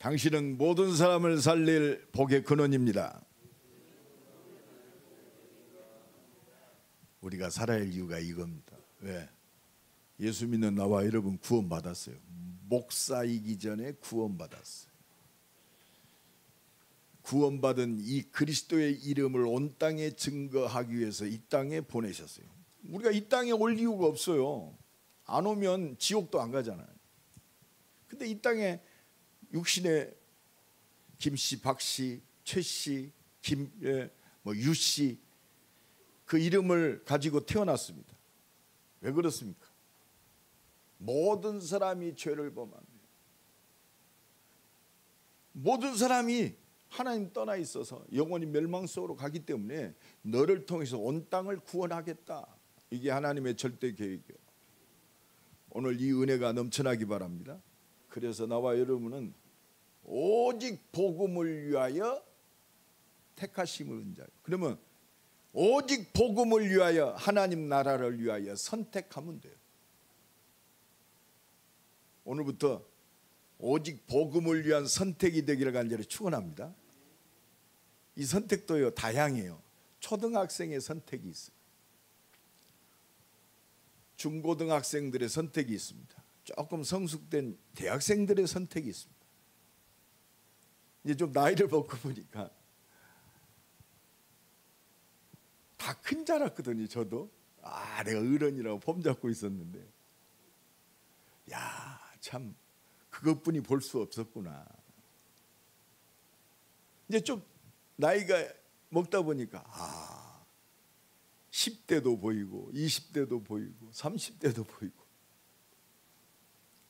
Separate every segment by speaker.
Speaker 1: 당신은 모든 사람을 살릴 복의 근원입니다. 우리가 살아야 할 이유가 이겁니다. 왜? 예수 믿는 나와 여러분 구원받았어요. 목사이기 전에 구원받았어요. 구원받은 이 그리스도의 이름을 온 땅에 증거하기 위해서 이 땅에 보내셨어요. 우리가 이 땅에 올 이유가 없어요. 안 오면 지옥도 안 가잖아요. 근데 이 땅에 육신의 김씨, 박씨, 최씨, 유씨 그 이름을 가지고 태어났습니다. 왜 그렇습니까? 모든 사람이 죄를 범합니다. 모든 사람이 하나님 떠나 있어서 영원히 멸망 속으로 가기 때문에 너를 통해서 온 땅을 구원하겠다. 이게 하나님의 절대 계획이에요. 오늘 이 은혜가 넘쳐나기 바랍니다. 그래서 나와 여러분은 오직 복음을 위하여 택하심을 얻은 자예요. 그러면 오직 복음을 위하여 하나님 나라를 위하여 선택하면 돼요. 오늘부터 오직 복음을 위한 선택이 되기를 간절히 축원합니다. 이 선택도요 다양해요. 초등학생의 선택이 있어요. 중고등학생들의 선택이 있습니다. 조금 성숙된 대학생들의 선택이 있습니다. 이제 좀 나이를 먹고 보니까 다 큰 줄 알았거든요. 저도 내가 어른이라고 폼 잡고 있었는데 참 그것뿐이 볼 수 없었구나. 이제 좀 나이가 먹다 보니까 10대도 보이고 20대도 보이고 30대도 보이고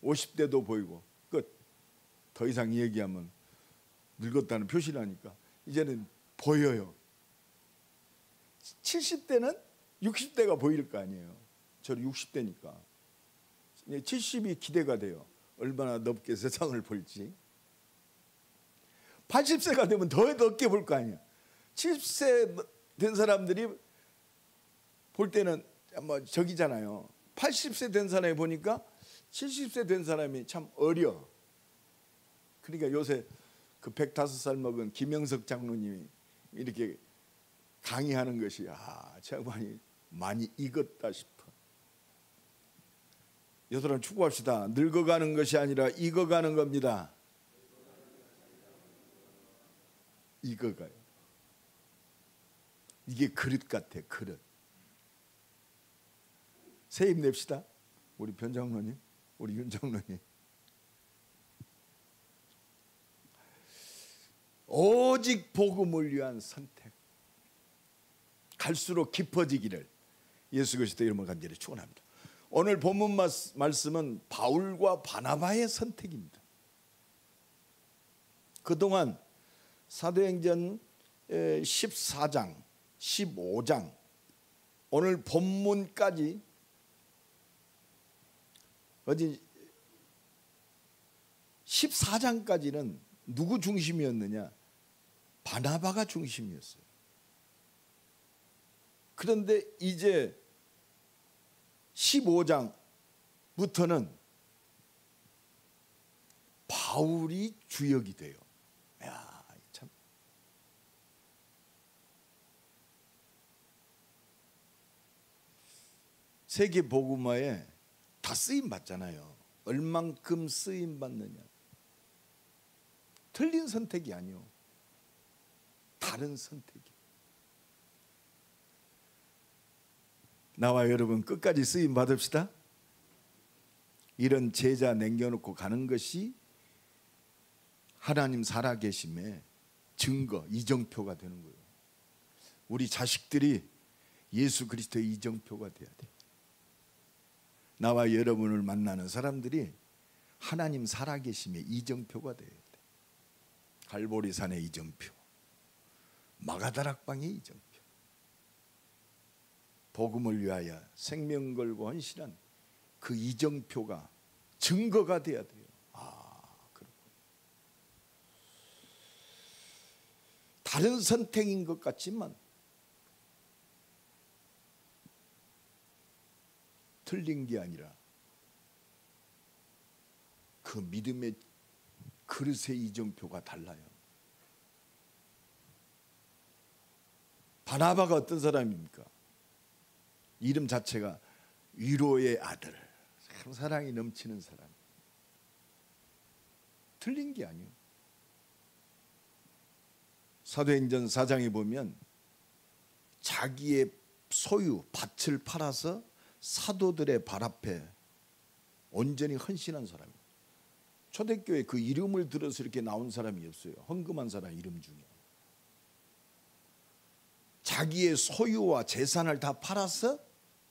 Speaker 1: 50대도 보이고 끝. 더 이상 얘기하면 늙었다는 표시라니까 이제는 보여요. 70대는 60대가 보일 거 아니에요. 저는 60대니까 70이 기대가 돼요. 얼마나 넓게 세상을 볼지. 80세가 되면 더 넓게 볼 거 아니에요. 70세 된 사람들이 볼 때는 저기잖아요. 80세 된 사람이 보니까 70세 된 사람이 참 어려. 그러니까 요새 그 105살 먹은 김영석 장로님이 이렇게 강의하는 것이 정말 많이 익었다 싶어. 여러분 추구합시다. 늙어가는 것이 아니라 익어가는 겁니다. 익어가요. 이게 그릇 같아. 그릇. 새 힘 냅시다. 우리 변 장로님, 우리 윤 장로님. 오직 복음을 위한 선택. 갈수록 깊어지기를 예수 그리스도 이름으로 간절히 축원합니다. 오늘 본문 말씀은 바울과 바나바의 선택입니다. 그동안 사도행전 14장, 15장 오늘 본문까지 어디 14장까지는 누구 중심이었느냐? 바나바가 중심이었어요. 그런데 이제 15장부터는 바울이 주역이 돼요. 참. 세계 복음화에 다 쓰임 받잖아요. 얼만큼 쓰임 받느냐. 틀린 선택이 아니요. 다른 선택이. 나와 여러분 끝까지 쓰임 받읍시다. 이런 제자 남겨놓고 가는 것이 하나님 살아계심의 증거, 이정표가 되는 거예요. 우리 자식들이 예수 그리스도의 이정표가 돼야 돼. 나와 여러분을 만나는 사람들이 하나님 살아계심의 이정표가 돼야 돼. 갈보리산의 이정표, 마가다락방의 이정표, 복음을 위하여 생명 걸고 헌신한 그 이정표가 증거가 돼야 돼요. 그렇군. 다른 선택인 것 같지만 틀린 게 아니라 그 믿음의 그릇의 이정표가 달라요. 바나바가 어떤 사람입니까? 이름 자체가 위로의 아들, 참 사랑이 넘치는 사람. 틀린 게 아니에요. 사도행전 4장에 보면 자기의 소유 밭을 팔아서 사도들의 발 앞에 온전히 헌신한 사람이에요. 초대교회 그 이름을 들어서 이렇게 나온 사람이 없어요. 헌금한 사람 이름 중에. 자기의 소유와 재산을 다 팔아서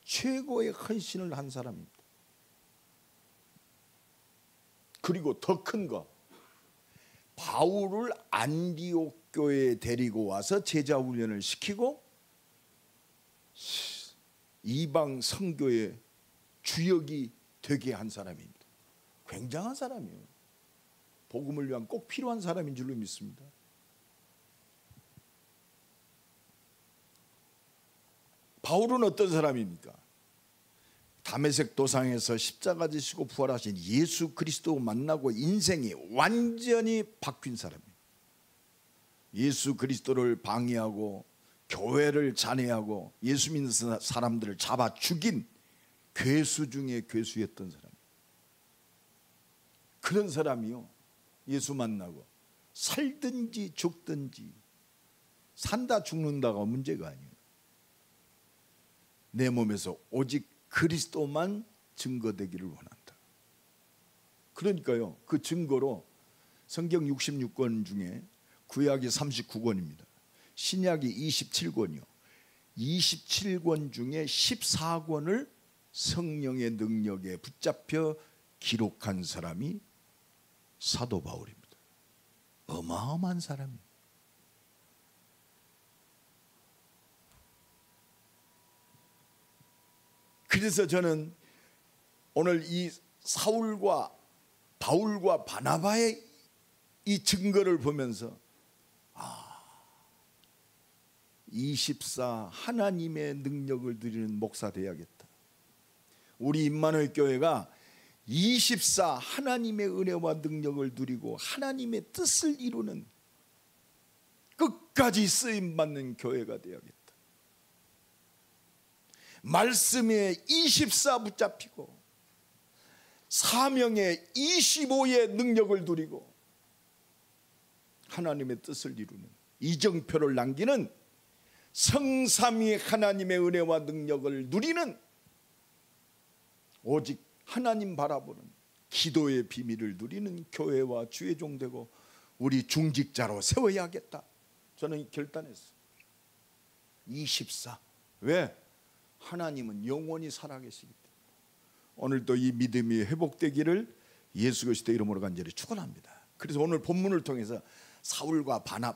Speaker 1: 최고의 헌신을 한 사람입니다. 그리고 더 큰 거, 바울을 안디옥 교회에 데리고 와서 제자 훈련을 시키고 이방 선교의 주역이 되게 한 사람입니다. 굉장한 사람이에요. 복음을 위한 꼭 필요한 사람인 줄로 믿습니다. 바울은 어떤 사람입니까? 다메섹 도상에서 십자가 지시고 부활하신 예수 그리스도 만나고 인생이 완전히 바뀐 사람이에요. 예수 그리스도를 방해하고 교회를 잔해하고 예수 믿는 사람들을 잡아 죽인 괴수 중에 괴수였던 사람. 그런 사람이요, 예수 만나고 살든지 죽든지, 산다 죽는다가 문제가 아니에요. 내 몸에서 오직 그리스도만 증거되기를 원한다. 그러니까요, 그 증거로 성경 66권 중에 구약이 39권입니다. 신약이 27권이요. 27권 중에 14권을 성령의 능력에 붙잡혀 기록한 사람이 사도 바울입니다. 어마어마한 사람이에요. 그래서 저는 오늘 이 사울과 바울과 바나바의 이 증거를 보면서 24 하나님의 능력을 드리는 목사 돼야겠다. 우리 임마누엘 교회가 24 하나님의 은혜와 능력을 누리고 하나님의 뜻을 이루는 끝까지 쓰임받는 교회가 되어야겠다. 말씀에 24 붙잡히고 사명에 25의 능력을 누리고 하나님의 뜻을 이루는 이정표를 남기는 성삼위 하나님의 은혜와 능력을 누리는 오직 하나님 바라보는 기도의 비밀을 누리는 교회와 주의 종 되고 우리 중직자로 세워야겠다. 저는 결단했어요. 24. 왜? 하나님은 영원히 살아계시기 때문에. 오늘도 이 믿음이 회복되기를 예수 그리스도 이름으로 간절히 축원합니다. 그래서 오늘 본문을 통해서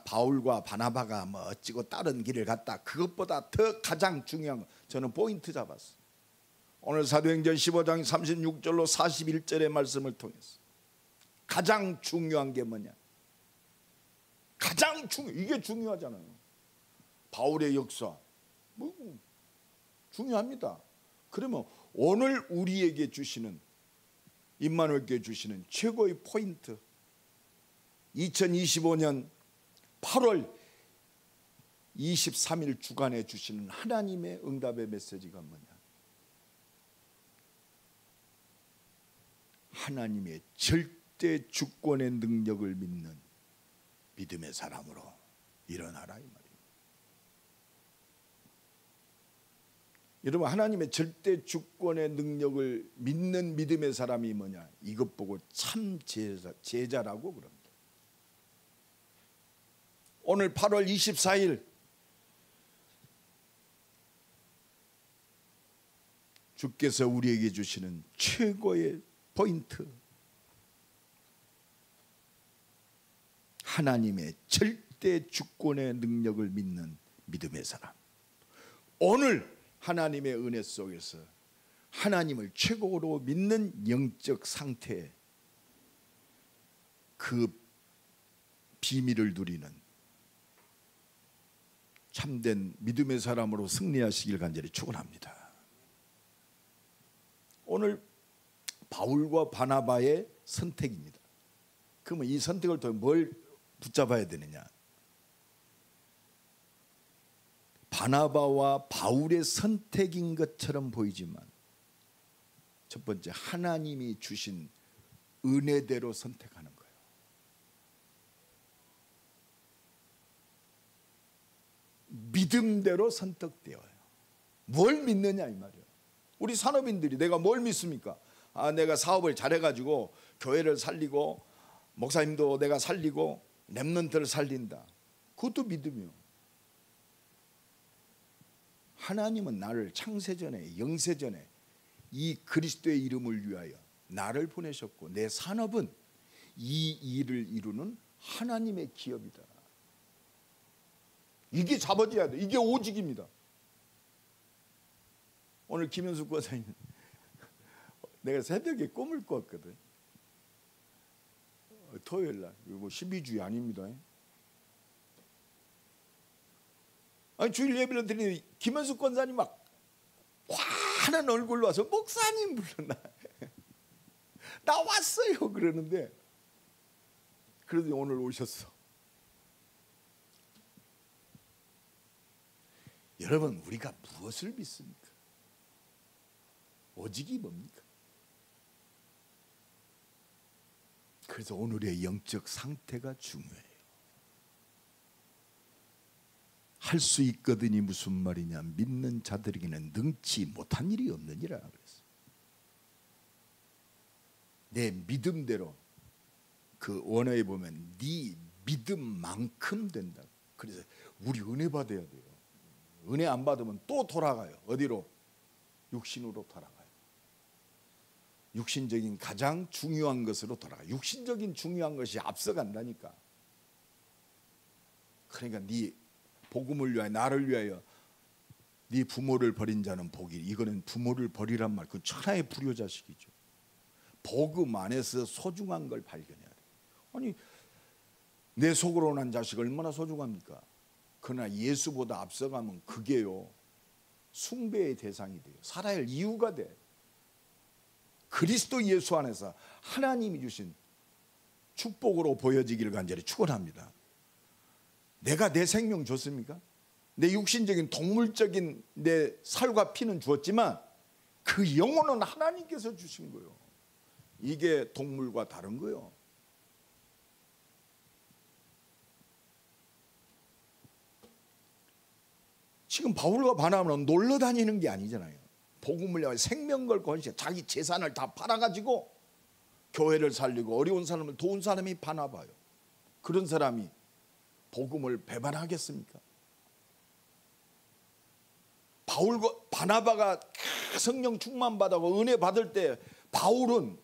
Speaker 1: 바울과 바나바가 뭐 어찌고 다른 길을 갔다, 그것보다 더 가장 중요한 거 저는 포인트 잡았어요. 오늘 사도행전 15장 36절로 41절의 말씀을 통해서 가장 중요한 게 뭐냐? 이게 중요하잖아요. 바울의 역사 뭐 중요합니다. 그러면 오늘 우리에게 주시는, 임마누엘께 주시는 최고의 포인트, 2025년 8월 23일 주간에 주시는 하나님의 응답의 메시지가 뭐냐? 하나님의 절대 주권의 능력을 믿는 믿음의 사람으로 일어나라, 이 말이에요. 여러분, 하나님의 절대 주권의 능력을 믿는 믿음의 사람이 뭐냐? 이것 보고 참 제자라고 그럽니다. 오늘 8월 24일 주께서 우리에게 주시는 최고의 포인트, 하나님의 절대 주권의 능력을 믿는 믿음의 사람. 오늘 하나님의 은혜 속에서 하나님을 최고로 믿는 영적 상태에 그 비밀을 누리는 참된 믿음의 사람으로 승리하시길 간절히 축원합니다. 오늘 바울과 바나바의 선택입니다. 그러면 이 선택을 통해 뭘 붙잡아야 되느냐? 바나바와 바울의 선택인 것처럼 보이지만 첫 번째, 하나님이 주신 은혜대로 선택하는 거예요. 믿음대로 선택되어요. 뭘 믿느냐 이 말이에요. 우리 산업인들이 내가 뭘 믿습니까? 내가 사업을 잘해가지고 교회를 살리고 목사님도 내가 살리고 렘넌트를 살린다. 그것도 믿음이요. 하나님은 나를 창세전에 영세전에 이 그리스도의 이름을 위하여 나를 보내셨고 내 산업은 이 일을 이루는 하나님의 기업이다. 이게 잡아져야 돼. 이게 오직입니다. 오늘 김현숙 권사님 내가 새벽에 꿈을 꿨거든. 토요일날. 이거 12주이 아닙니다. 아니 주일 예배를 드리니 김현숙 권사님 막 환한 얼굴로 와서 목사님 불렀나. 나 왔어요 그러는데 그래도 오늘 오셨어. 여러분 우리가 무엇을 믿습니까? 오직이 뭡니까? 그래서 오늘의 영적 상태가 중요해요. 할 수 있거든이 무슨 말이냐? 믿는 자들에게는 능치 못한 일이 없느니라 그랬어요. 내 믿음대로 그 원어에 보면 네 믿음만큼 된다. 그래서 우리 은혜 받아야 돼요. 은혜 안 받으면 또 돌아가요. 어디로? 육신으로 돌아가요. 육신적인 가장 중요한 것으로 돌아가요. 육신적인 중요한 것이 앞서간다니까. 그러니까 네 복음을 위하여 나를 위하여 네 부모를 버린 자는 복이. 이거는 부모를 버리란 말. 그 천하의 불효자식이죠. 복음 안에서 소중한 걸 발견해야 돼. 아니 내 속으로 난 자식 얼마나 소중합니까? 그러나 예수보다 앞서가면 그게요 숭배의 대상이 돼요. 살아야 할 이유가 돼. 그리스도 예수 안에서 하나님이 주신 축복으로 보여지기를 간절히 축원합니다. 내가 내 생명 줬습니까? 내 육신적인 동물적인 내 살과 피는 주었지만 그 영혼은 하나님께서 주신 거예요. 이게 동물과 다른 거예요. 지금 바울과 바나바는 놀러 다니는 게 아니잖아요. 복음을 위하여 생명 걸고 자기 재산을 다 팔아가지고 교회를 살리고 어려운 사람을 도운 사람이 바나바예요. 그런 사람이 복음을 배반하겠습니까? 바울과 바나바가 성령 충만 받고 은혜 받을 때 바울은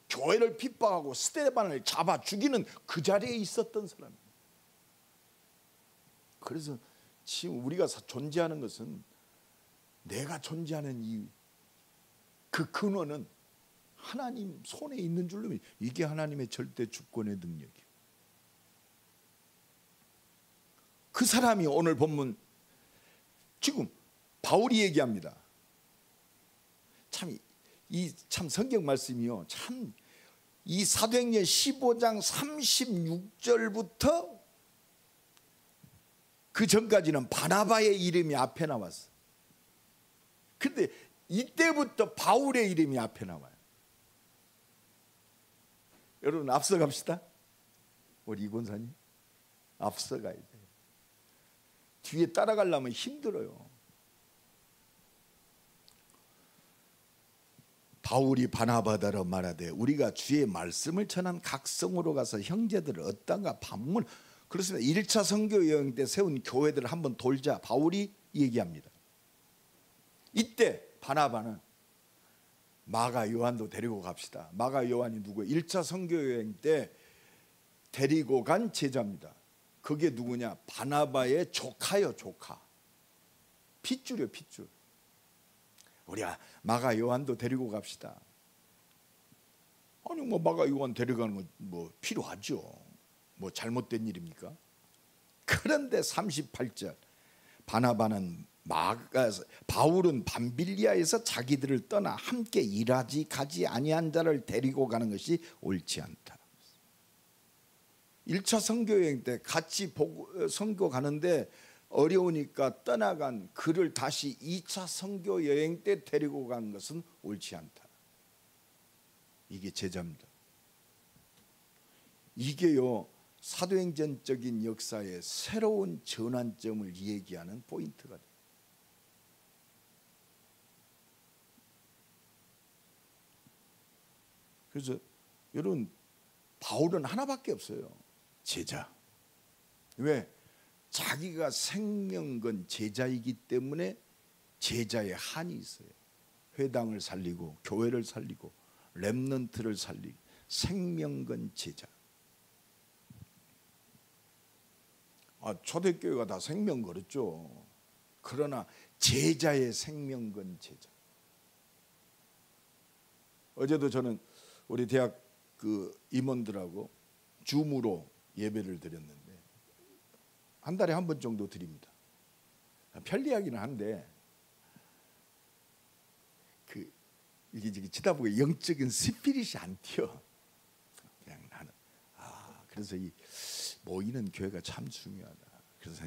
Speaker 1: 교회를 핍박하고 스데반을 잡아 죽이는 그 자리에 있었던 사람이에요. 그래서 지금 우리가 존재하는 것은 내가 존재하는 이유, 그 근원은 하나님 손에 있는 줄로 믿어요. 이게 하나님의 절대 주권의 능력이에요. 그 사람이 오늘 본문 지금 바울이 얘기합니다. 참 성경 말씀이요. 참 이 사도행전 15장 36절부터 그 전까지는 바나바의 이름이 앞에 나왔어. 근데 이때부터 바울의 이름이 앞에 나와요. 여러분 앞서갑시다. 우리 이권사님 앞서가야 돼요. 뒤에 따라가려면 힘들어요. 바울이 바나바더러 말하되 우리가 주의 말씀을 전한 각 성으로 가서 형제들을 어떤가 반문. 그렇습니다. 1차 선교 여행 때 세운 교회들을 한번 돌자. 바울이 얘기합니다. 이때 바나바는 마가 요한도 데리고 갑시다. 마가 요한이 누구예요? 1차 선교 여행 때 데리고 간 제자입니다. 그게 누구냐? 바나바의 조카요, 조카. 핏줄이요, 핏줄. 우리 마가 요한도 데리고 갑시다. 아니 마가 요한 데려가는 건 필요하죠. 잘못된 일입니까? 그런데 38절 바울은 밤빌리아에서 자기들을 떠나 함께 일하지 가지 아니한 자를 데리고 가는 것이 옳지 않다. 1차 선교여행 때 같이 선교 가는데 어려우니까 떠나간 그를 다시 2차 선교여행 때 데리고 간 것은 옳지 않다. 이게 제자입니다. 이게요, 사도행전적인 역사의 새로운 전환점을 얘기하는 포인트가 돼요. 그래서 여러분, 바울은 하나밖에 없어요. 제자. 왜? 자기가 생명 건 제자이기 때문에 제자의 한이 있어요. 회당을 살리고 교회를 살리고 렘넌트를 살리고 생명 건 제자. 초대교회가 다 생명 걸었죠. 그러나 제자의 생명 건 제자. 어제도 저는 우리 대학 그 임원들하고 줌으로 예배를 드렸는데 한 달에 한 번 정도 드립니다. 편리하기는 한데 이게 치다 보니 영적인 스피릿이 안 튀어. 그냥 나는 그래서 이 모이는 교회가 참 중요하다. 그래서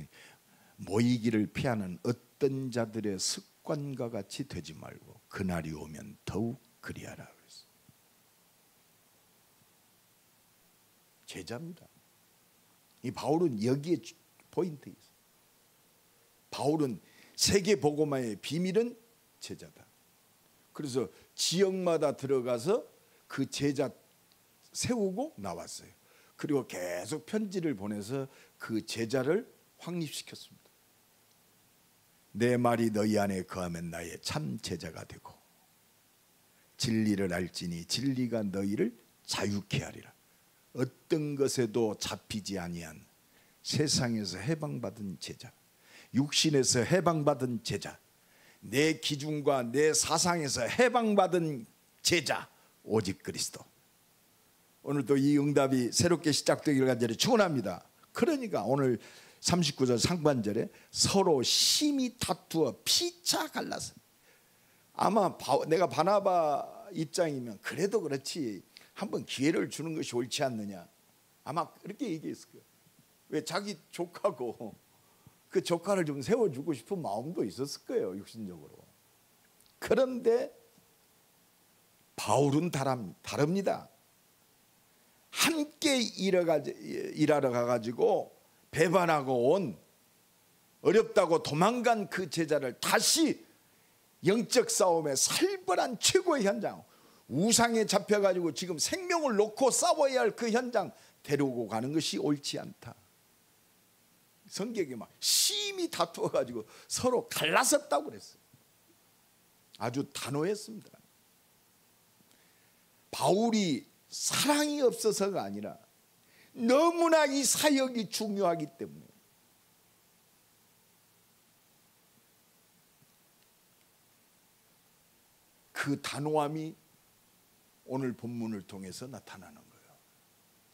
Speaker 1: 모이기를 피하는 어떤 자들의 습관과 같이 되지 말고 그날이 오면 더욱 그리하라 그랬어. 제자입니다. 이 바울은 여기에 포인트 있어. 바울은 세계 복음화의 비밀은 제자다. 그래서 지역마다 들어가서 그 제자 세우고 나왔어요. 그리고 계속 편지를 보내서 그 제자를 확립시켰습니다. 내 말이 너희 안에 거하면 나의 참 제자가 되고 진리를 알지니 진리가 너희를 자유케 하리라. 어떤 것에도 잡히지 아니한 세상에서 해방받은 제자, 육신에서 해방받은 제자, 내 기준과 내 사상에서 해방받은 제자, 오직 그리스도. 오늘도 이 응답이 새롭게 시작되기를 간절히 축원합니다. 그러니까 오늘 39절 상반절에 서로 심히 다투어 피차 갈라서, 아마 내가 바나바 입장이면 그래도 그렇지 한번 기회를 주는 것이 옳지 않느냐, 아마 그렇게 얘기했을 거예요. 왜? 자기 조카고 그 조카를 좀 세워주고 싶은 마음도 있었을 거예요, 육신적으로. 그런데 바울은 다릅니다. 함께 일하러 가가지고 배반하고 온, 어렵다고 도망간 그 제자를 다시 영적 싸움의 살벌한 최고의 현장, 우상에 잡혀가지고 지금 생명을 놓고 싸워야 할 그 현장 데리고 가는 것이 옳지 않다. 성경에 막 심히 다투어가지고 서로 갈라섰다고 그랬어요. 아주 단호했습니다. 바울이 사랑이 없어서가 아니라 너무나 이 사역이 중요하기 때문에. 그 단호함이 오늘 본문을 통해서 나타나는 거예요.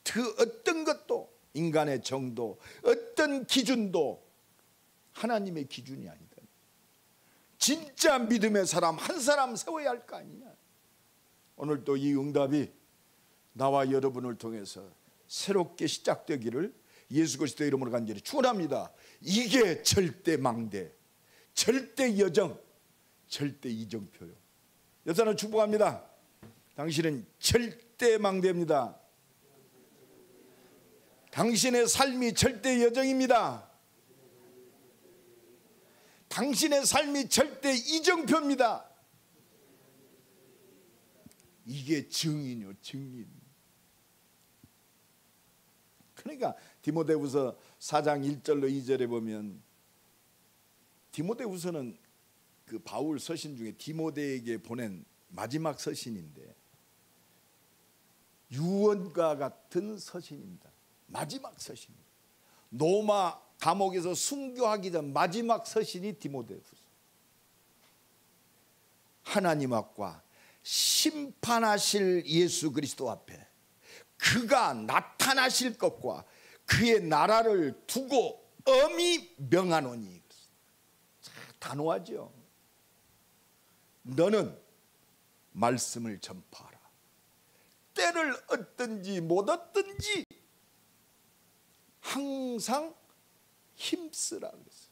Speaker 1: 그 어떤 것도, 인간의 정도, 어떤 기준도 하나님의 기준이 아니다. 진짜 믿음의 사람 한 사람 세워야 할 거 아니냐. 오늘 또 이 응답이 나와 여러분을 통해서 새롭게 시작되기를 예수 그리스도의 이름으로 간절히 축원합니다. 이게 절대 망대, 절대 여정, 절대 이정표요. 여사는 축복합니다. 당신은 절대 망대입니다. 당신의 삶이 절대 여정입니다. 당신의 삶이 절대 이정표입니다. 이게 증인이요, 증인. 그러니까 디모데후서 4장 1절로 2절에 보면, 디모데후서는 그 바울 서신 중에 디모데에게 보낸 마지막 서신인데 유언과 같은 서신입니다. 마지막 서신입니다. 로마 감옥에서 순교하기 전 마지막 서신이 디모데후서. 하나님 앞과 심판하실 예수 그리스도 앞에 그가 나타나실 것과 그의 나라를 두고 엄히 명하노니. 단호하죠. 너는 말씀을 전파하라. 때를 얻든지 못 얻든지 항상 힘쓰라 그랬어요.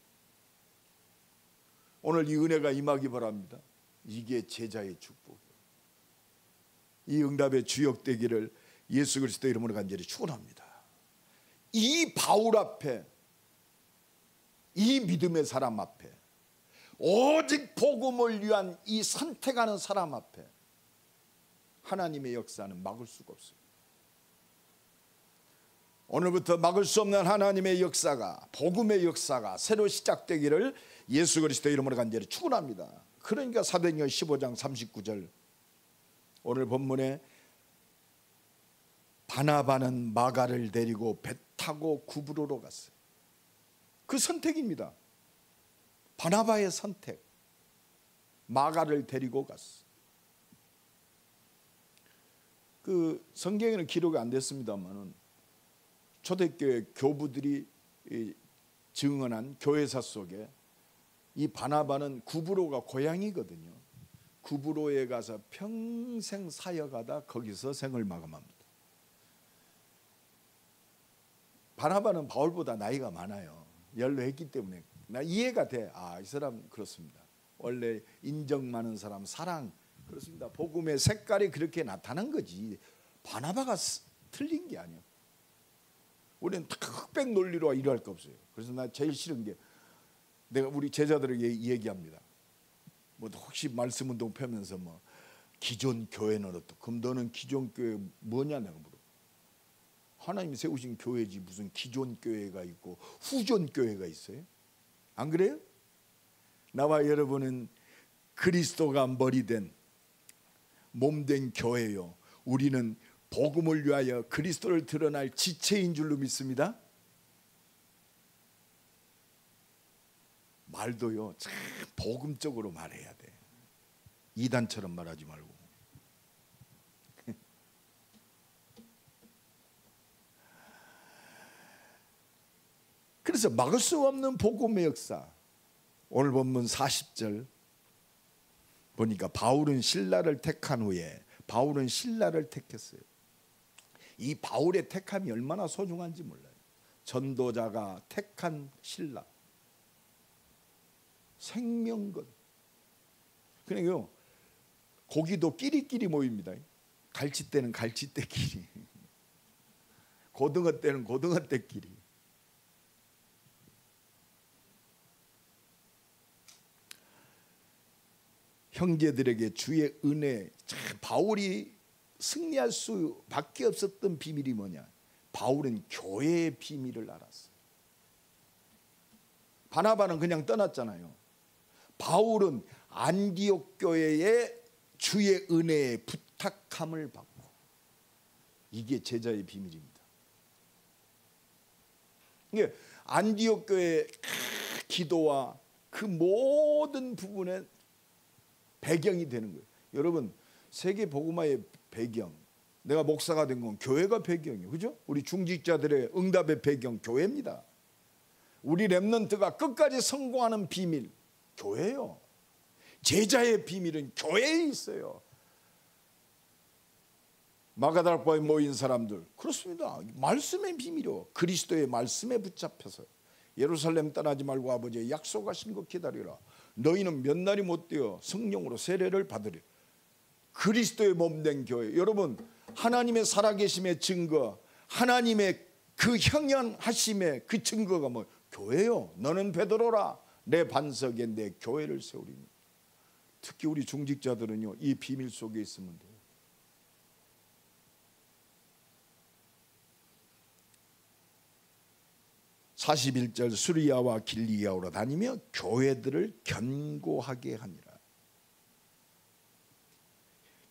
Speaker 1: 오늘 이 은혜가 임하기 바랍니다. 이게 제자의 축복이에요. 이 응답의 주역되기를 예수 그리스도의 이름으로 간절히 축원합니다. 이 바울 앞에, 이 믿음의 사람 앞에, 오직 복음을 위한 이 선택하는 사람 앞에 하나님의 역사는 막을 수가 없어요. 오늘부터 막을 수 없는 하나님의 역사가, 복음의 역사가 새로 시작되기를 예수 그리스도의 이름으로 간절히 축원합니다. 그러니까 사도행전 15장 39절 오늘 본문에 바나바는 마가를 데리고 배 타고 구브로로 갔어요. 그 선택입니다. 바나바의 선택. 마가를 데리고 갔어요. 그 성경에는 기록이 안 됐습니다만은 초대교회 교부들이 증언한 교회사 속에 이 바나바는 구브로가 고향이거든요. 구브로에 가서 평생 사역하다 거기서 생을 마감합니다. 바나바는 바울보다 나이가 많아요. 연로했기 때문에 나 이해가 돼. 아, 이 사람 그렇습니다. 원래 인정 많은 사람, 사랑, 그렇습니다. 복음의 색깔이 그렇게 나타난 거지. 바나바가 틀린 게 아니에요. 우리는 흑백 논리로 일할 거 없어요. 그래서 나 제일 싫은 게 내가 우리 제자들에게 얘기합니다. 뭐 혹시 말씀 운동 펴면서 뭐 기존 교회는 어떻고, 그럼 너는 기존 교회 뭐냐 내가 물어. 하나님이 세우신 교회지 무슨 기존 교회가 있고 후존 교회가 있어요? 안 그래요? 나와 여러분은 그리스도가 머리된 몸된 교회요. 우리는 복음을 위하여 그리스도를 드러날 지체인 줄로 믿습니다. 말도요 참 복음적으로 말해야 돼. 이단처럼 말하지 말고. 그래서 막을 수 없는 복음의 역사. 오늘 본문 40절 보니까 바울은 신라를 택한 후에 바울은 신라를 택했어요. 이 바울의 택함이 얼마나 소중한지 몰라요. 전도자가 택한 신라. 생명건. 그러니까요 고기도 끼리끼리 모입니다. 갈치떼는 갈치떼끼리, 고등어떼는 고등어떼끼리. 형제들에게 주의 은혜. 바울이 승리할 수밖에 없었던 비밀이 뭐냐? 바울은 교회의 비밀을 알았어요. 바나바는 그냥 떠났잖아요. 바울은 안디옥 교회의 주의 은혜의 부탁함을 받고, 이게 제자의 비밀입니다. 이게 안디옥 교회의 기도와 그 모든 부분에 배경이 되는 거예요. 여러분 세계 복음화의 배경, 내가 목사가 된 건 교회가 배경이에요. 그죠? 우리 중직자들의 응답의 배경 교회입니다. 우리 렘넌트가 끝까지 성공하는 비밀 교회예요. 제자의 비밀은 교회에 있어요. 마가다락바에 모인 사람들 그렇습니다. 말씀의 비밀이요. 그리스도의 말씀에 붙잡혀서 예루살렘 떠나지 말고 아버지의 약속하신 것 기다리라. 너희는 몇 날이 못 되어 성령으로 세례를 받으리라. 그리스도의 몸된 교회. 여러분 하나님의 살아계심의 증거, 하나님의 그 형연하심의 그 증거가 뭐? 교회요. 너는 베드로라. 내 반석에 내 교회를 세우리니. 특히 우리 중직자들은요 이 비밀 속에 있으면 돼요. (41절) 수리아와 길리아로 다니며 교회들을 견고하게 하니라.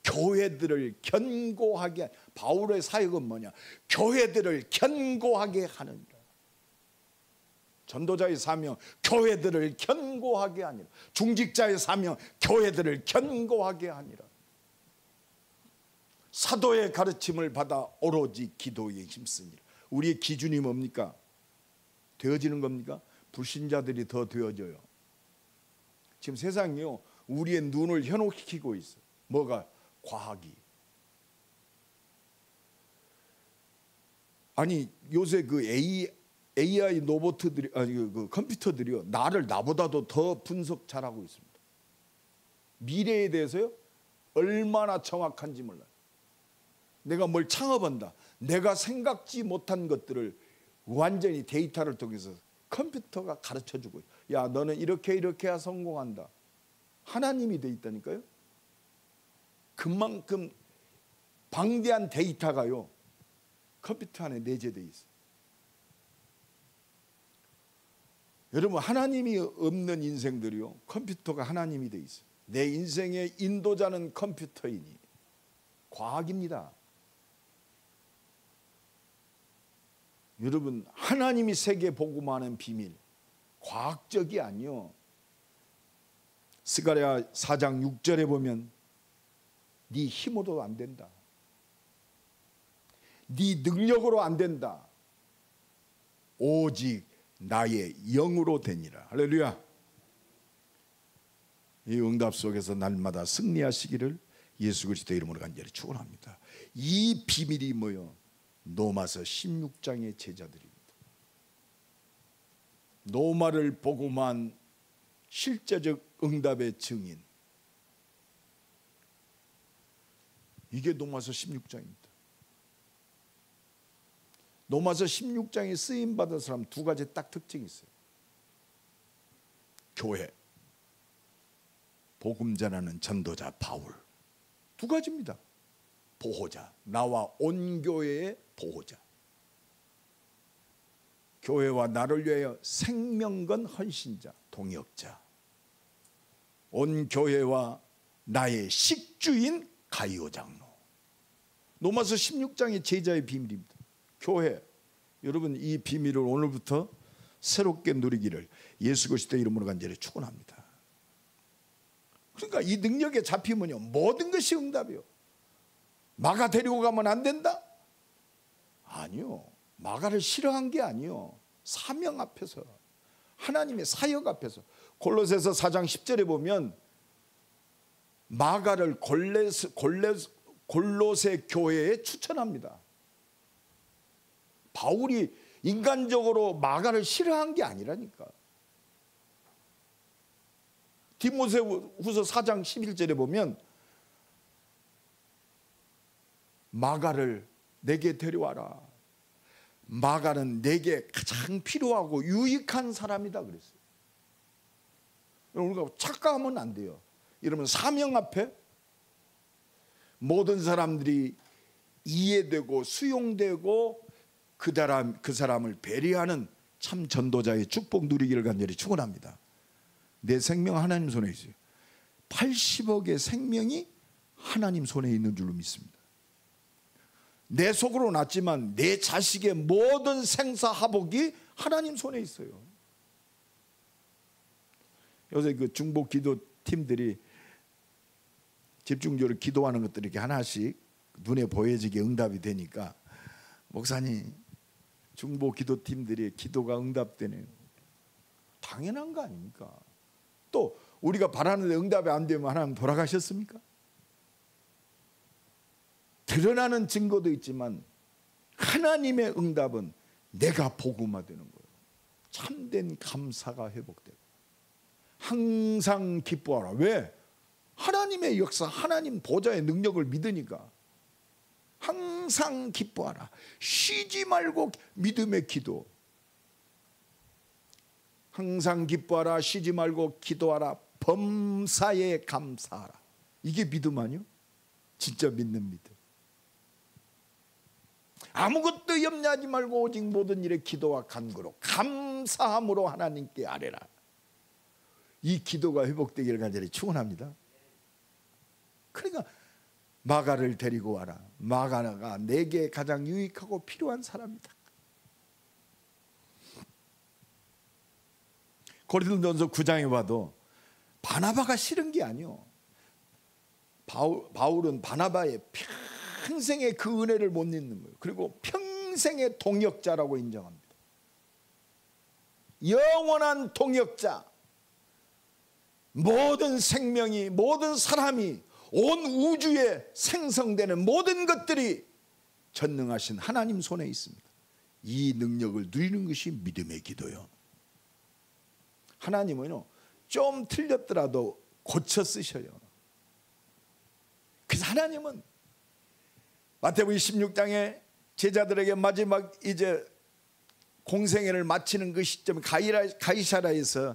Speaker 1: 교회들을 견고하게. 바울의 사역은 뭐냐? 교회들을 견고하게 하느니라. 전도자의 사명 교회들을 견고하게 하니라. 중직자의 사명 교회들을 견고하게 하니라. 사도의 가르침을 받아 오로지 기도에 힘쓰니라. 우리의 기준이 뭡니까? 되어지는 겁니까? 불신자들이 더 되어져요. 지금 세상이요 우리의 눈을 현혹시키고 있어요. 뭐가? 과학이. 아니 요새 그 AI 로봇들이 그 컴퓨터들이요 나를 나보다도 더 분석 잘하고 있습니다. 미래에 대해서요 얼마나 정확한지 몰라요. 내가 뭘 창업한다. 내가 생각지 못한 것들을 완전히 데이터를 통해서 컴퓨터가 가르쳐주고, 야 너는 이렇게 이렇게 해야 성공한다. 하나님이 돼 있다니까요. 그만큼 방대한 데이터가요 컴퓨터 안에 내재되어 있어요. 여러분, 하나님이 없는 인생들이요 컴퓨터가 하나님이 돼 있어요. 내 인생의 인도자는 컴퓨터이니 과학입니다. 여러분, 하나님이 세계 복음하는 비밀 과학적이 아니요. 스가랴 4장 6절에 보면 네 힘으로 안 된다. 네 능력으로 안 된다. 오직 나의 영으로 되니라. 할렐루야. 이 응답 속에서 날마다 승리하시기를 예수 그리스도의 이름으로 간절히 축원합니다. 이 비밀이 뭐요? 로마서 16장의 제자들입니다. 노마를 복음한 실제적 응답의 증인, 이게 로마서 16장입니다. 로마서 16장에 쓰임받은 사람 두 가지 딱 특징이 있어요. 교회, 복음 전하는 전도자 바울, 두 가지입니다. 보호자, 나와 온 교회의 보호자. 교회와 나를 위하여 생명 건 헌신자, 동역자. 온 교회와 나의 식주인 가이오 장로. 로마서 16장의 제자의 비밀입니다. 교회, 여러분 이 비밀을 오늘부터 새롭게 누리기를 예수 그리스도의 이름으로 간절히 축원합니다. 그러니까 이 능력에 잡히면요 모든 것이 응답이요. 마가 데리고 가면 안 된다? 아니요. 마가를 싫어한 게 아니요. 사명 앞에서, 하나님의 사역 앞에서. 골로새서 4장 10절에 보면 마가를 골로새 교회에 추천합니다. 바울이 인간적으로 마가를 싫어한 게 아니라니까. 디모데후서 4장 11절에 보면 마가를 내게 데려와라. 마가는 내게 가장 필요하고 유익한 사람이다 그랬어요. 우리가 착각하면 안 돼요. 이러면 사명 앞에 모든 사람들이 이해되고 수용되고 그 사람을 배려하는 참 전도자의 축복 누리기를 간절히 축원합니다. 내 생명 하나님 손에 있어요. 80억의 생명이 하나님 손에 있는 줄로 믿습니다. 내 속으로 났지만 내 자식의 모든 생사화복이 하나님 손에 있어요. 요새 그 중보 기도 팀들이 집중적으로 기도하는 것들이 이렇게 하나씩 눈에 보여지게 응답이 되니까, 목사님 중보 기도 팀들이 기도가 응답되네요. 당연한 거 아닙니까? 또 우리가 바라는데 응답이 안 되면 하나님 돌아가셨습니까? 드러나는 증거도 있지만 하나님의 응답은 내가 복음화되는 거예요. 참된 감사가 회복되고 항상 기뻐하라. 왜? 하나님의 역사, 하나님 보좌의 능력을 믿으니까. 항상 기뻐하라. 쉬지 말고 믿음의 기도. 항상 기뻐하라. 쉬지 말고 기도하라. 범사에 감사하라. 이게 믿음 아니요? 진짜 믿는 믿음. 아무것도 염려하지 말고 오직 모든 일에 기도와 간구로 감사함으로 하나님께 아뢰라. 이 기도가 회복되기를 간절히 축원합니다. 그러니까 마가를 데리고 와라. 마가가 내게 가장 유익하고 필요한 사람이다. 고린도전서 9장에 봐도 바나바가 싫은 게 아니요. 바울은 바나바의 평생의 그 은혜를 못 잊는 거예요. 그리고 평생의 동역자라고 인정합니다. 영원한 동역자. 모든 생명이, 모든 사람이, 온 우주에 생성되는 모든 것들이 전능하신 하나님 손에 있습니다. 이 능력을 누리는 것이 믿음의 기도요. 하나님은요, 좀 틀렸더라도 고쳐 쓰셔요. 그래서 하나님은 마태복음 16장에 제자들에게 마지막 이제 공생애를 마치는 그 시점 가이사라에서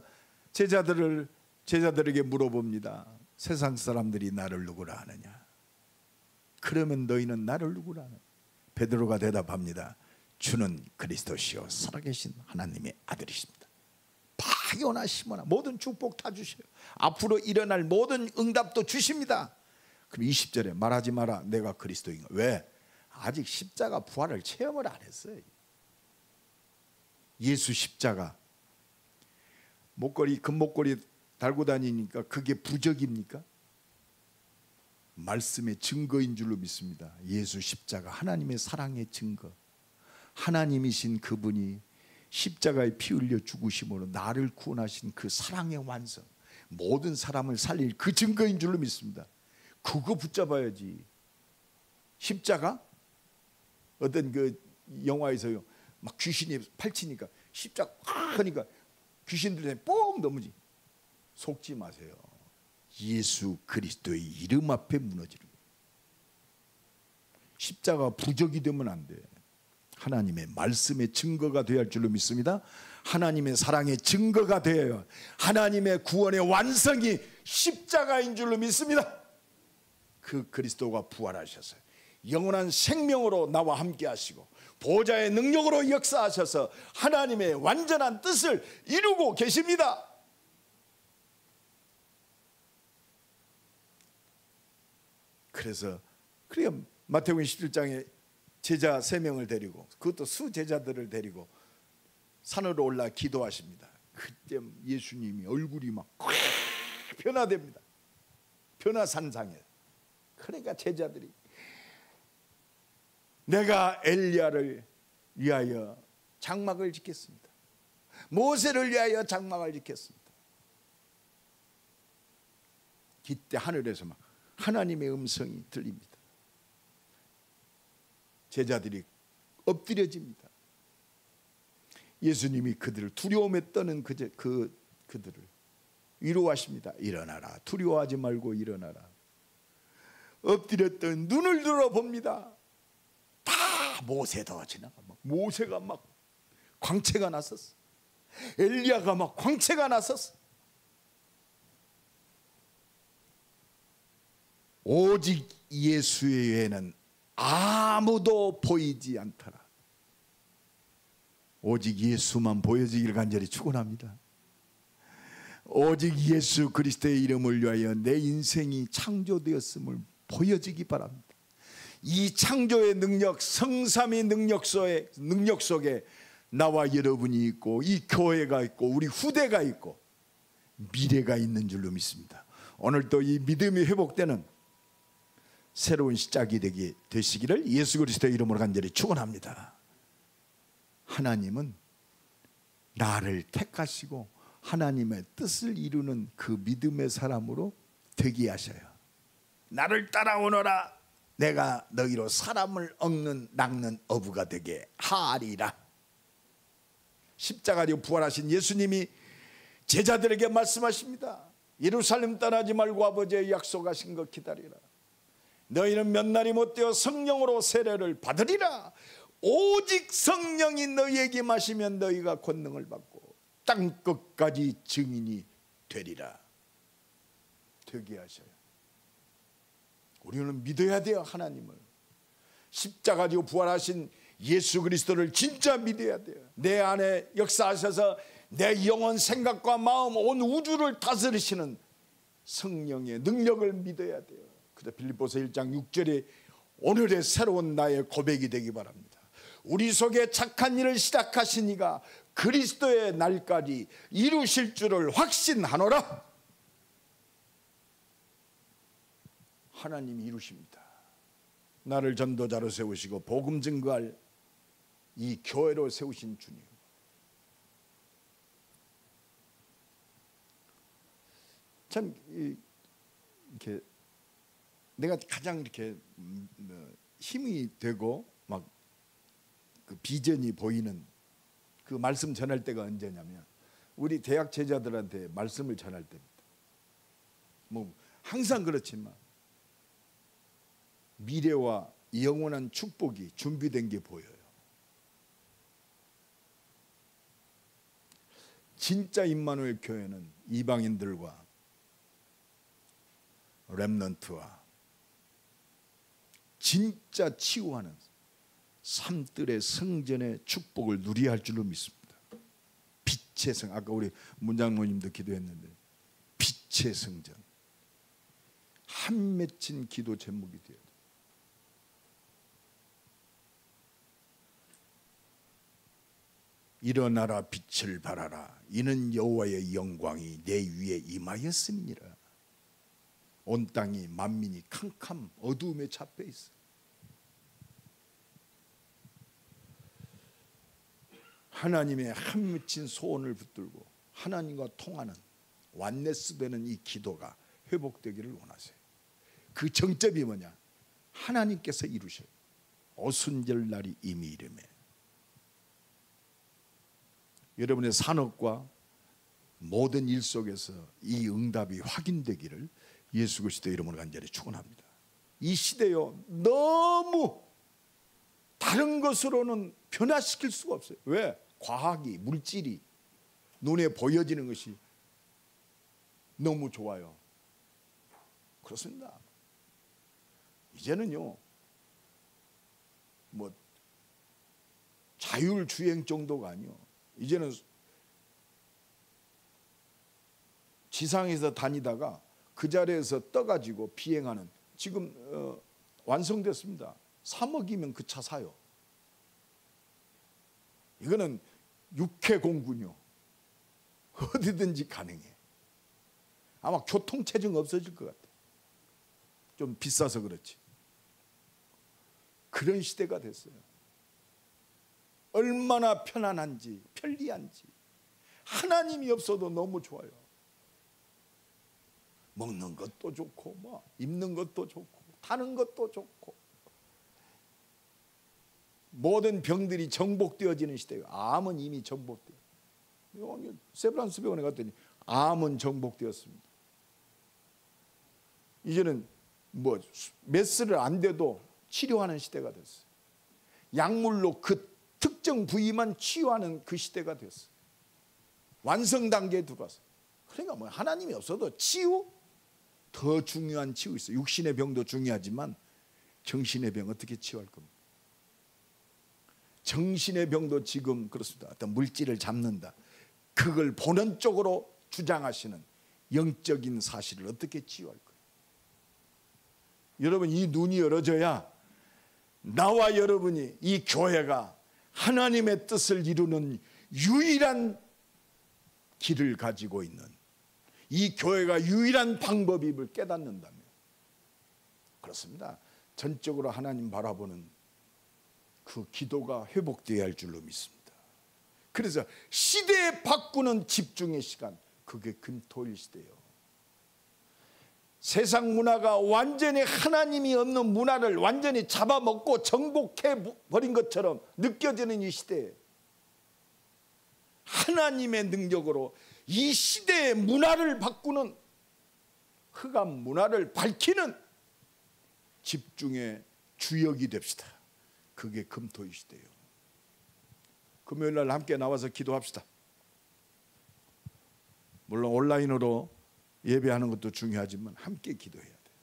Speaker 1: 제자들에게 물어봅니다. 세상 사람들이 나를 누구라 하느냐? 그러면 너희는 나를 누구라 하느냐? 베드로가 대답합니다. 주는 그리스도시요 살아계신 하나님의 아들이십니다. 파기오나 시모나 모든 축복 다 주셔요. 앞으로 일어날 모든 응답도 주십니다. 그럼 20절에 말하지 마라 내가 그리스도인가. 왜? 아직 십자가 부활을 체험을 안 했어요. 예수 십자가 목걸이 금목걸이 달고 다니니까 그게 부적입니까? 말씀의 증거인 줄로 믿습니다. 예수 십자가 하나님의 사랑의 증거. 하나님이신 그분이 십자가에 피 흘려 죽으심으로 나를 구원하신 그 사랑의 완성, 모든 사람을 살릴 그 증거인 줄로 믿습니다. 그거 붙잡아야지. 십자가? 어떤 그 영화에서요 막 귀신이 팔치니까 십자가 확 하니까 귀신들이 뽕 넘어지. 속지 마세요. 예수 그리스도의 이름 앞에 무너지는 거예요. 십자가 부적이 되면 안 돼. 하나님의 말씀의 증거가 되어야 할 줄로 믿습니다. 하나님의 사랑의 증거가 되어야 하나님의 구원의 완성이 십자가인 줄로 믿습니다. 그 그리스도가 부활하셔서 영원한 생명으로 나와 함께 하시고 보좌의 능력으로 역사하셔서 하나님의 완전한 뜻을 이루고 계십니다. 그래서 마태복음 17장에 제자 3명을 데리고 그것도 수제자들을 데리고 산으로 올라 기도하십니다. 그때 예수님이 얼굴이 막 변화됩니다. 변화산상에. 그러니까 제자들이 내가 엘리야를 위하여 장막을 짓겠습니다. 모세를 위하여 장막을 짓겠습니다. 그때 하늘에서 막 하나님의 음성이 들립니다. 제자들이 엎드려집니다. 예수님이 그들을 두려움에 떠는 그들을 위로하십니다. 일어나라. 두려워하지 말고 일어나라. 엎드렸던 눈을 들어봅니다. 다 모세도 지나가. 모세가 막 광채가 났었어. 엘리야가 막 광채가 났었어. 오직 예수 외에는 아무도 보이지 않더라. 오직 예수만 보여지길 간절히 축원합니다. 오직 예수 그리스도의 이름을 위하여 내 인생이 창조되었음을 보여지기 바랍니다. 이 창조의 능력, 성삼위 능력 속에 나와 여러분이 있고 이 교회가 있고 우리 후대가 있고 미래가 있는 줄로 믿습니다. 오늘도 이 믿음이 회복되는 새로운 시작이 되시기를 예수 그리스도의 이름으로 간절히 축원합니다. 하나님은 나를 택하시고 하나님의 뜻을 이루는 그 믿음의 사람으로 되게 하셔요. 나를 따라오너라. 내가 너희로 사람을 낚는 어부가 되게 하리라. 십자가로 부활하신 예수님이 제자들에게 말씀하십니다. 예루살렘 떠나지 말고 아버지의 약속하신 것 기다리라. 너희는 몇 날이 못되어 성령으로 세례를 받으리라. 오직 성령이 너희에게 마시면 너희가 권능을 받고 땅끝까지 증인이 되리라. 되게 하셔요. 우리는 믿어야 돼요. 하나님을. 십자가지고 부활하신 예수 그리스도를 진짜 믿어야 돼요. 내 안에 역사하셔서 내 영혼, 생각과 마음, 온 우주를 다스리시는 성령의 능력을 믿어야 돼요. 그래서 빌립보서 1장 6절에 오늘의 새로운 나의 고백이 되기 바랍니다. 우리 속에 착한 일을 시작하신 이가 그리스도의 날까지 이루실 줄을 확신하노라. 하나님이 이루십니다. 나를 전도자로 세우시고 복음 증거할 이 교회로 세우신 주님. 참 이렇게 내가 가장 이렇게 힘이 되고 막 그 비전이 보이는 그 말씀 전할 때가 언제냐면 우리 대학 제자들한테 말씀을 전할 때입니다. 뭐 항상 그렇지만 미래와 영원한 축복이 준비된 게 보여요. 진짜 임마누엘 교회는 이방인들과 렘넌트와 진짜 치유하는 삶들의 성전의 축복을 누려야 할 줄로 믿습니다. 빛의 성, 아까 우리 문장모님도 기도했는데 빛의 성전, 한 맺힌 기도 제목이 되어야 돼요. 일어나라 빛을 발하라, 이는 여호와의 영광이 내 위에 임하였음이니라. 온 땅이 만민이 캄캄 어두움에 잡혀 있어. 하나님의 한 맺힌 소원을 붙들고 하나님과 통하는 완네스 되는 이 기도가 회복되기를 원하세요. 그 정점이 뭐냐? 하나님께서 이루셔요. 오순절 날이 이미 이르매. 여러분의 산업과 모든 일 속에서 이 응답이 확인되기를 예수 그리스도의 이름으로 간절히 축원합니다. 이 시대요, 너무 다른 것으로는 변화시킬 수가 없어요. 왜? 과학이, 물질이 눈에 보여지는 것이 너무 좋아요. 그렇습니다. 이제는요, 뭐 자율주행 정도가 아니요, 이제는 지상에서 다니다가 그 자리에서 떠가지고 비행하는, 지금 완성됐습니다. 3억이면 그 차 사요. 이거는 육해공군요, 어디든지 가능해. 아마 교통체증 없어질 것 같아요. 좀 비싸서 그렇지. 그런 시대가 됐어요. 얼마나 편안한지, 편리한지. 하나님이 없어도 너무 좋아요. 먹는 것도 좋고, 뭐 입는 것도 좋고, 타는 것도 좋고, 모든 병들이 정복되어지는 시대예요. 암은 이미 정복돼요. 세브란스 병원에 갔더니 암은 정복되었습니다. 이제는 뭐 메스를 안 돼도 치료하는 시대가 됐어요. 약물로 그 특정 부위만 치유하는 그 시대가 됐어요. 완성 단계에 들어왔어요. 그러니까 뭐 하나님이 없어도 치유, 더 중요한 치유 있어요. 육신의 병도 중요하지만 정신의 병 어떻게 치유할 겁니까? 정신의 병도 지금 그렇습니다. 어떤 물질을 잡는다, 그걸 본원적으로 주장하시는 영적인 사실을 어떻게 치유할 거예요? 여러분, 이 눈이 열어져야 나와 여러분이, 이 교회가 하나님의 뜻을 이루는 유일한 길을 가지고 있는, 이 교회가 유일한 방법임을 깨닫는다면, 그렇습니다, 전적으로 하나님 바라보는 그 기도가 회복되어야 할 줄로 믿습니다. 그래서 시대에 바꾸는 집중의 시간, 그게 금토일 시대예요. 세상 문화가 완전히 하나님이 없는 문화를 완전히 잡아먹고 정복해 버린 것처럼 느껴지는 이 시대에 하나님의 능력으로 이 시대의 문화를 바꾸는, 흑암 문화를 밝히는 집중의 주역이 됩시다. 그게 금토의 시대예요. 금요일 날 함께 나와서 기도합시다. 물론 온라인으로 예배하는 것도 중요하지만 함께 기도해야 돼요.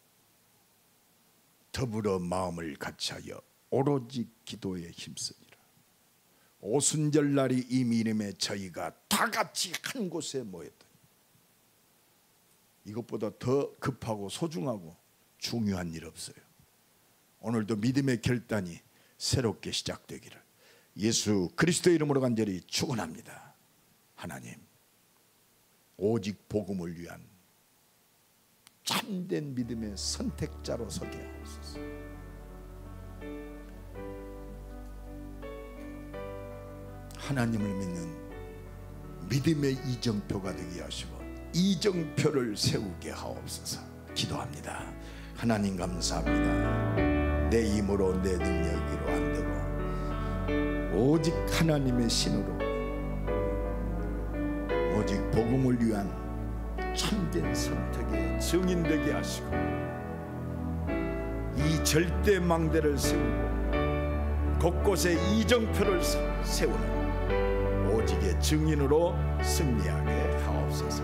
Speaker 1: 더불어 마음을 같이하여 오로지 기도에 힘쓰니라. 오순절 날이 이미 이름에 저희가 다 같이 한 곳에 모였다. 이것보다 더 급하고 소중하고 중요한 일 없어요. 오늘도 믿음의 결단이 새롭게 시작되기를 예수 그리스도의 이름으로 간절히 축원합니다. 하나님, 오직 복음을 위한 참된 믿음의 선택자로 서게 하옵소서. 하나님을 믿는 믿음의 이정표가 되게 하시고 이정표를 세우게 하옵소서. 기도합니다. 하나님 감사합니다. 내 힘으로 내 능력으로 안 되고 오직 하나님의 신으로 오직 복음을 위한 참된 선택의 증인되게 하시고 이 절대 망대를 세우고 곳곳에 이정표를 세우는 오직의 증인으로 승리하게 하옵소서.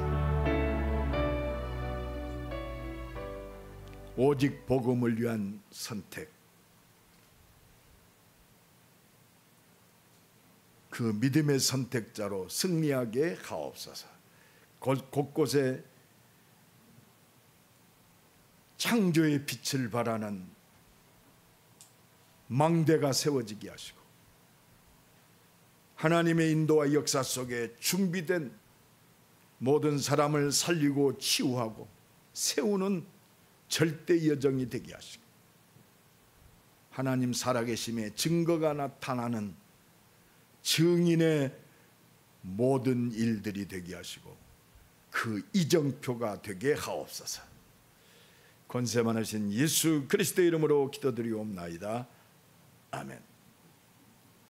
Speaker 1: 오직 복음을 위한 선택, 그 믿음의 선택자로 승리하게 하옵소서. 곳곳에 창조의 빛을 발하는 망대가 세워지게 하시고 하나님의 인도와 역사 속에 준비된 모든 사람을 살리고 치유하고 세우는 절대 여정이 되게 하시고 하나님 살아계심의 증거가 나타나는 증인의 모든 일들이 되게 하시고 그 이정표가 되게 하옵소서. 권세 많으신 예수 그리스도의 이름으로 기도드리옵나이다. 아멘.